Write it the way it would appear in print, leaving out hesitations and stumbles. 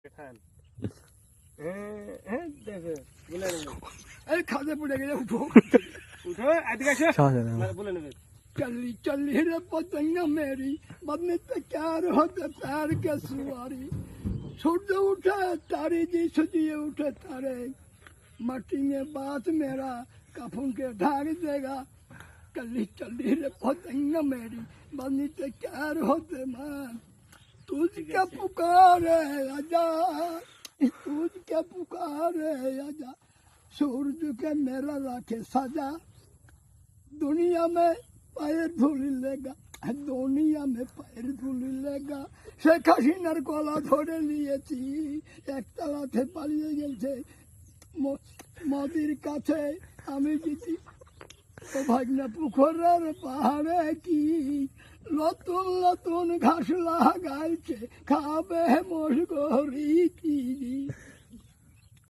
খান হ্যাঁ দেখে বলে নেবে এই খাদে পড়ে গেলে উঠো উঠো এদিকে আসো বলে নেবে चली चली रे पतंग मेरी बदने तैयार होते पैर के सुवारी सूरज उठे तारी जी सुजिए उठे तारे मट्टी में बात मेरा कफन के ढाक देगा चली चली रे पतंग मेरी बदने तैयार होते मान तुझके पुकारे आजा तुझके पुकारे आजा सूरज के मेरा राखे सजा दुनिया में पैर धुल लेगा दुनिया में पैर धुल लेगा শেখ হাসিনার গলা ধরে নিয়েছি একতলাতে পালিয়ে গেছে নদীর কাছে আমি গেছি ও ভাগনা পুকুরের পাহাড়ে কি নতুন নতুন ঘাস লাগাইছে খাবে মোষ গরি কি